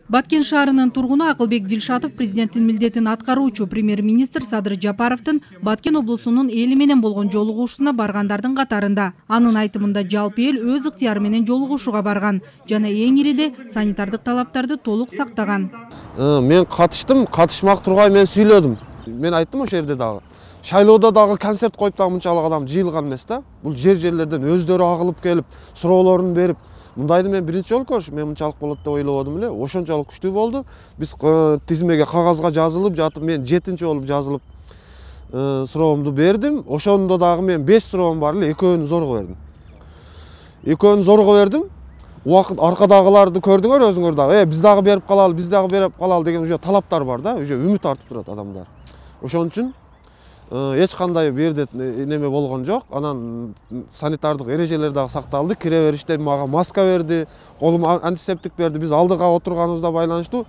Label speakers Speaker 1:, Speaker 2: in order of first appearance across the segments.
Speaker 1: Баткен шаарынын тургуну Акылбек Дилшатов президенттин милдетин аткаруучу премьер-министр Садыр Жапаровдун Баткен облусунун эли менен болгон жолугушууна баргандардын катарында. Анын айтымында жалпы эл өз ыктыяры менен жолугушууга барган жана эң ириде санитардык талаптарды толук сактаган.
Speaker 2: Мен катыштым, катышмак тургай мен сүйлөдүм. Мен айттым ошол жерде дагы. Шайлоодо дагы концерт коюп дагы мынчалык адам жыйылган эмес да. Бул жерлерден өздөрү агылып келип, суроолорун берип, мындайды мен биринчи жолу көрүшүм. Мен мынчалык болот деп ойлободум эле. Ошончолук күчтүү болду. Биз тизмеге кагазга жазылып жатып, мен 7-чи болуп жазылып суроомду бердим. Ошондо дагы мен 5 суроом бар эле, экөөнү зорго бердим. Убакыт аркадагыларды көрдүңөр өзүңөр дагы. Биз дагы берип калалы, деген уже талаптар бар да, уже үмүт артып турат адамдар. Ошон үчүн эч кандай бу жерде неме болгон жок. Анан санитардык эрежелер дагы сакталды. Кире бериште мага маска берди, колума антисептик берди. Биз алдыга отурганыбызда байланыштуу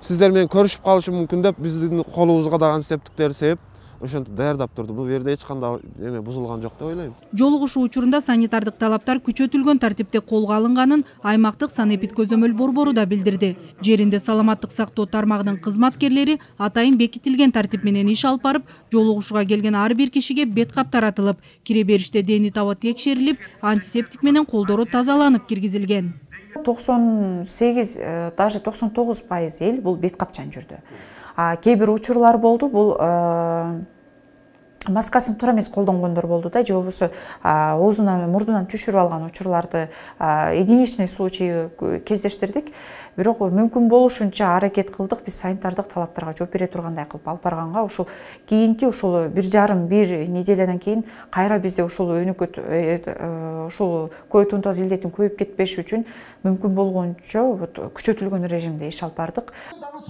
Speaker 2: сиздер менен көрүшүп калышы мүмкүн деп биздин колубузга да антисептиктерди сеп ошентип даярдап турду. Бул жерде эч кандай эме бузулган жок деп ойлойм.
Speaker 1: Жолугушуу учурунда санитардык талаптар күчөтүлгөн тартипте колго алынганын аймактык санэпид көзөмөл борбору да билдирди. Жеринде саламаттык сактоо тармагынын кызматкерлери атайын бекитилген тартип менен иш алып барып, жолугушууга келген ар бир кишиге бет кап таратылып, кире бериште дени таба текшерилип, антисептик менен колдору тазаланып киргизилген.
Speaker 3: 98, даже 99% эл бул бет капчан жүрдү. Кээ бир учурлар болду, бул маскасын туура эмес колдонгондор болду да, же болбосо оозунан, мурдунан түшүрүп алган учурларды единичный случай кездештирдик. Бирок мүмкүн болушунча аракет кылдык биз санитардык талаптарга жооп бере тургандай кылып алып барганга, ушул кийинки ушул 1,5 неделядан кийин кайра бизде ушул өнөкөт ушул COVID-19 илдетин көйүп кетпеш үчүн мүмкүн болгончо күчөтүлгөн режимде иш алып бардык.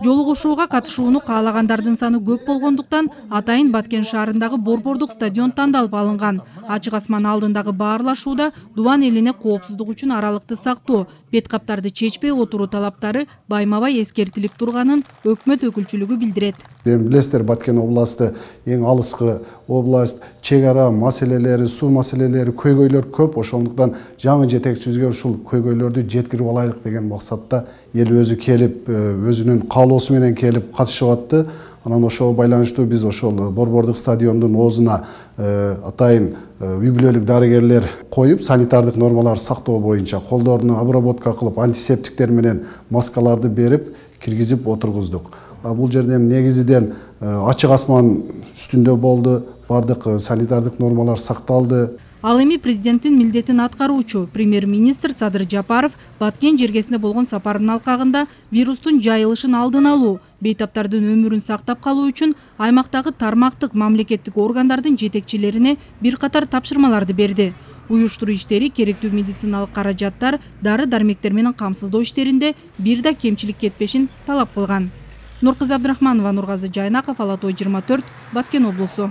Speaker 1: Жолугушууга катышууну каалагандардын саны көп болгондуктан атайын Баткен шаарындагы борбордук стадион тандалып алынган. Ачык асман алдындагы баарлашууда дубан элине коопсуздук үчүн аралыкты сактоо, бет каптарды чечпей отуруу талаптары байма-бай эскертилип турганын өкмөт өкүлчүлүгү билдирет.
Speaker 4: Билесиздер, Баткен областы эң алыскы область, чек ара маселелери, суу маселелери, көйгөйлөр көп. Ошондуктан жаңы жетекчибизге ушул көйгөйлөрдү жеткирип алайлык деген максатта эл өзү келип, өзүнүн каалоосу менен келип катышып атты. Анан ошого байланыштуу биз ошол борбордук стадиондун оозуна атайын үй бүлөлүк дарыгерлер коюп, санитардык нормаларды сактоо боюнча колдоруну обработка кылып, антисептиктер менен маскаларды берип, киргизип отургуздук. Бул жерде негизиден ачык асман үстүндө болду, бардык санитардык нормалар сакталды.
Speaker 1: Ал эми президенттин милдетин аткаруучу премьер-министр Садыр Жапаров Баткен жергесине болгон сапарынын алкагында вирустун жайылышын алдын алуу, бейтаптардын өмүрүн сактап калуу үчүн аймактагы тармактык мамлекеттик органдардын жетекчилерине бир катар тапшырмаларды берди. Уюштуруу иштери, керектүү медициналык каражаттар, дары-дармектер менен камсыздоо иштеринде бир да кемчилик кетпешин талап кылган. Нуркызы Абдрахманова, Нургазы Жайнаков, Ала Той 24, Баткен облусу.